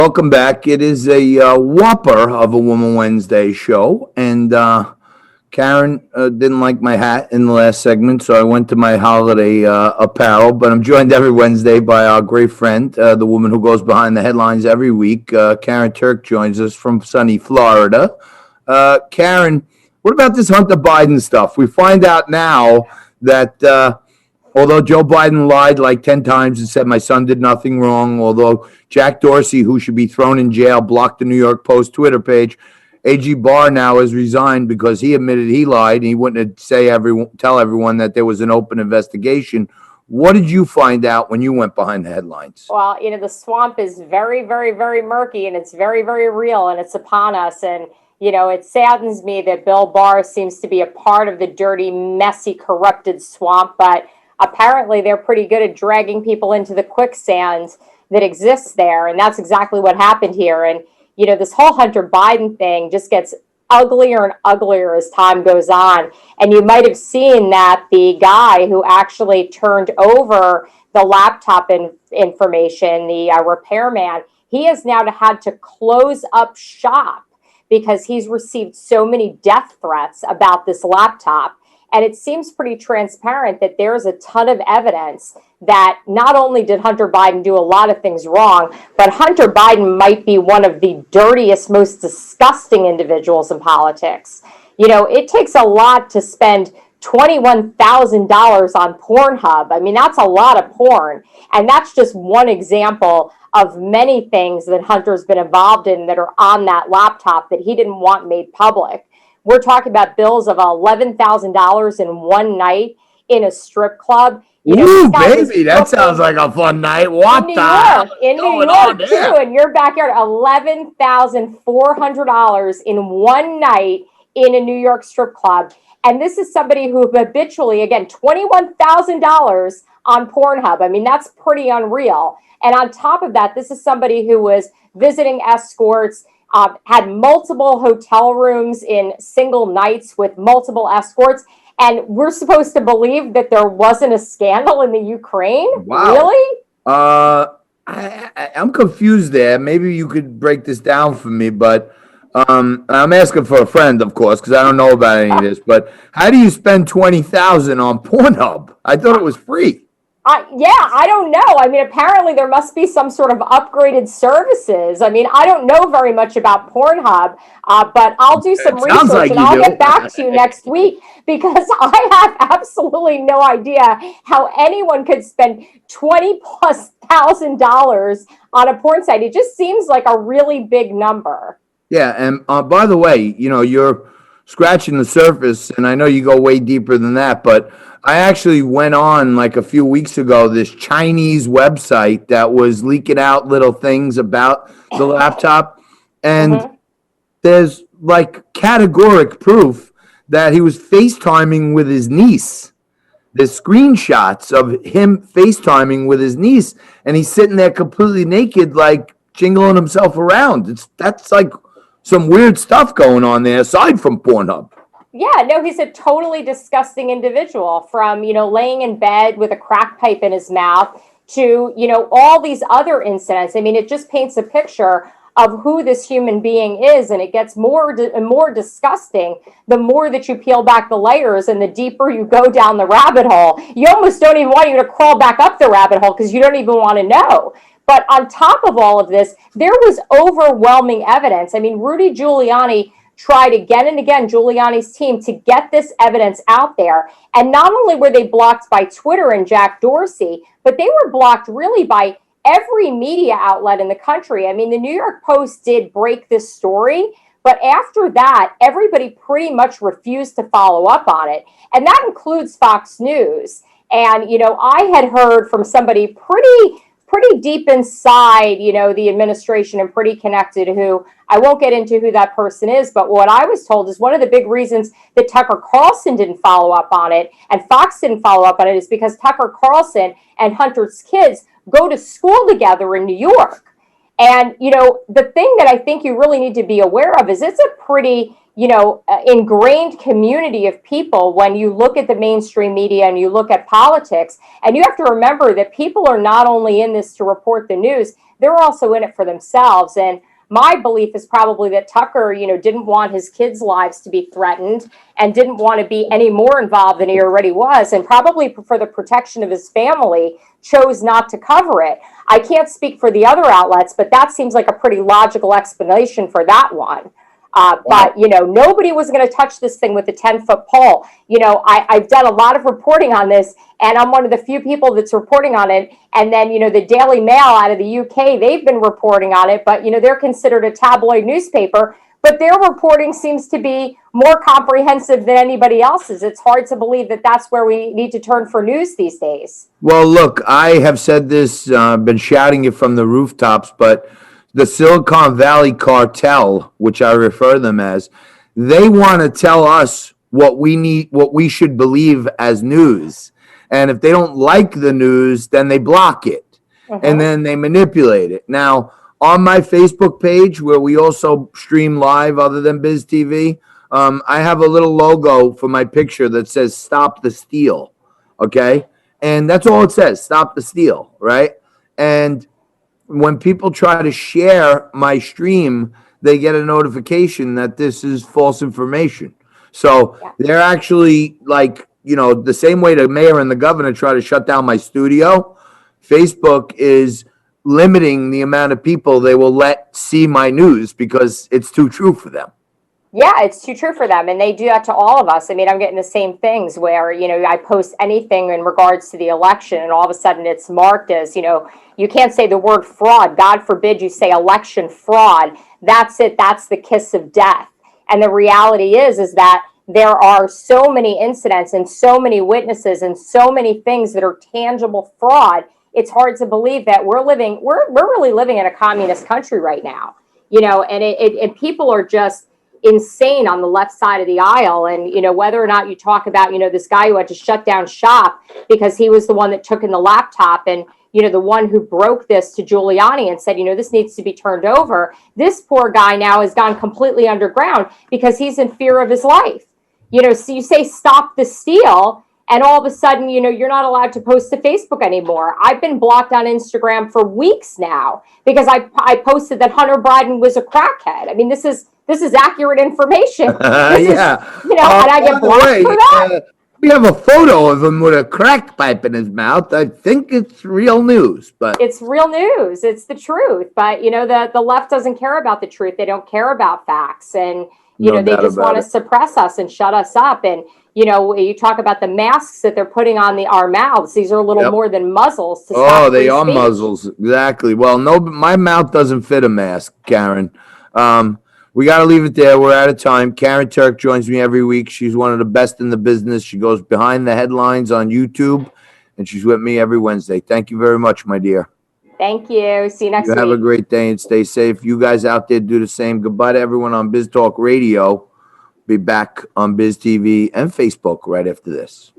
Welcome back. It is a whopper of a Woman Wednesday show, and Karen didn't like my hat in the last segment, so I went to my holiday apparel. But I'm joined every Wednesday by our great friend, the woman who goes behind the headlines every week. Karyn Turk joins us from sunny Florida. Karen, what about this Hunter Biden stuff? We find out now that although Joe Biden lied like 10 times and said my son did nothing wrong, although Jack Dorsey, who should be thrown in jail, blocked the New York Post Twitter page, AG Barr now has resigned because he admitted he lied and he wouldn't tell everyone that there was an open investigation. What did you find out when you went behind the headlines? Well, the swamp is very, very, very murky, and it's very, very real, and it's upon us. And, it saddens me that Bill Barr seems to be a part of the dirty, messy, corrupted swamp, but apparently they're pretty good at dragging people into the quicksand that exists there. And that's exactly what happened here. And, this whole Hunter Biden thing just gets uglier and uglier as time goes on. And you might have seen that the guy who actually turned over the laptop information, the repairman, he has now had to close up shop because he's received so many death threats about this laptop. And it seems pretty transparent that there's a ton of evidence that not only did Hunter Biden do a lot of things wrong, but Hunter Biden might be one of the dirtiest, most disgusting individuals in politics. It takes a lot to spend $21,000 on Pornhub. I mean, that's a lot of porn. And that's just one example of many things that Hunter's been involved in that are on that laptop that he didn't want made public. We're talking about bills of $11,000 in one night in a strip club. Ooh, baby, that sounds like a fun night. What in New York too, in your backyard, $11,400 in one night in a New York strip club. And this is somebody who habitually, again, $21,000 on Pornhub. I mean, that's pretty unreal. And on top of that, this is somebody who was visiting escorts, had multiple hotel rooms in single nights with multiple escorts. And we're supposed to believe that there wasn't a scandal in the Ukraine? Wow. Really? I'm confused there. Maybe you could break this down for me, but I'm asking for a friend, of course, because I don't know about any of this. But how do you spend $20,000 on Pornhub? I thought it was free. I don't know. I mean, apparently there must be some sort of upgraded services. I mean, I don't know very much about Pornhub, but I'll do some research and I'll get back to you next week because I have absolutely no idea how anyone could spend $20,000+ on a porn site. It just seems like a really big number. Yeah, and by the way, you're scratching the surface, and I know you go way deeper than that, but I actually went on like a few weeks ago, this Chinese website that was leaking out little things about the laptop. And there's like categoric proof that he was FaceTiming with his niece. There's screenshots of him FaceTiming with his niece, and he's sitting there completely naked, like jingling himself around. That's like some weird stuff going on there aside from Pornhub. Yeah, no, he's a totally disgusting individual from, laying in bed with a crack pipe in his mouth to, all these other incidents. I mean, it just paints a picture of who this human being is. And it gets more and more disgusting the more that you peel back the layers and the deeper you go down the rabbit hole. You almost don't even want you to crawl back up the rabbit hole because you don't even want to know. But on top of all of this, there was overwhelming evidence. I mean, Rudy Giuliani tried again and again, Giuliani's team, to get this evidence out there. And not only were they blocked by Twitter and Jack Dorsey, but they were blocked really by every media outlet in the country. I mean, the New York Post did break this story, but after that, everybody pretty much refused to follow up on it. And that includes Fox News. And, I had heard from somebody pretty deep inside, the administration and pretty connected, who I won't get into who that person is, but what I was told is one of the big reasons that Tucker Carlson didn't follow up on it and Fox didn't follow up on it is because Tucker Carlson and Hunter's kids go to school together in New York. And, the thing that I think you really need to be aware of is it's a pretty, ingrained community of people when you look at the mainstream media and you look at politics. And you have to remember that people are not only in this to report the news, they're also in it for themselves. And my belief is probably that Tucker, didn't want his kids' lives to be threatened and didn't want to be any more involved than he already was, and probably for the protection of his family, chose not to cover it. I can't speak for the other outlets, but that seems like a pretty logical explanation for that one. But, nobody was going to touch this thing with a 10-foot pole. I've done a lot of reporting on this, and I'm one of the few people that's reporting on it. And then, the Daily Mail out of the UK, they've been reporting on it, but, they're considered a tabloid newspaper. But their reporting seems to be more comprehensive than anybody else's. It's hard to believe that that's where we need to turn for news these days. Well, look, I have said this, been shouting it from the rooftops, but the Silicon Valley cartel, which I refer them as, they want to tell us what we need, what we should believe as news. And if they don't like the news, then they block it. And then they manipulate it. Now, on my Facebook page, where we also stream live other than Biz TV, I have a little logo for my picture that says "Stop the Steal." Okay, and that's all it says: "Stop the Steal." Right? And when people try to share my stream, they get a notification that this is false information. So they're actually like, the same way the mayor and the governor try to shut down my studio, Facebook is limiting the amount of people they will let see my news because it's too true for them. Yeah, it's too true for them. And they do that to all of us. I mean, I'm getting the same things where, I post anything in regards to the election and all of a sudden it's marked as, you can't say the word fraud. God forbid you say election fraud. That's it. That's the kiss of death. And the reality is that there are so many incidents and so many witnesses and so many things that are tangible fraud. It's hard to believe that we're really living in a communist country right now, and people are just insane on the left side of the aisle. And, whether or not you talk about, this guy who had to shut down shop because he was the one that took in the laptop and, the one who broke this to Giuliani and said, this needs to be turned over. This poor guy now has gone completely underground because he's in fear of his life. So you say stop the steal. And all of a sudden, you're not allowed to post to Facebook anymore. I've been blocked on Instagram for weeks now because I posted that Hunter Biden was a crackhead. I mean, this is accurate information. Yeah. And I get blocked for that. We have a photo of him with a crack pipe in his mouth. I think it's real news, but it's real news. It's the truth. But the left doesn't care about the truth. They don't care about facts, and they just want to suppress us and shut us up. And you talk about the masks that they're putting on our mouths. These are a little more than muzzles. To stop they free are speech. muzzles. Exactly. Well, no, my mouth doesn't fit a mask, Karyn. We got to leave it there. We're out of time. Karyn Turk joins me every week. She's one of the best in the business. She goes behind the headlines on YouTube, and she's with me every Wednesday. Thank you very much, my dear. Thank you. See you next week. Have a great day and stay safe. You guys out there do the same. Goodbye to everyone on Biz Talk Radio. Be back on Biz TV and Facebook right after this.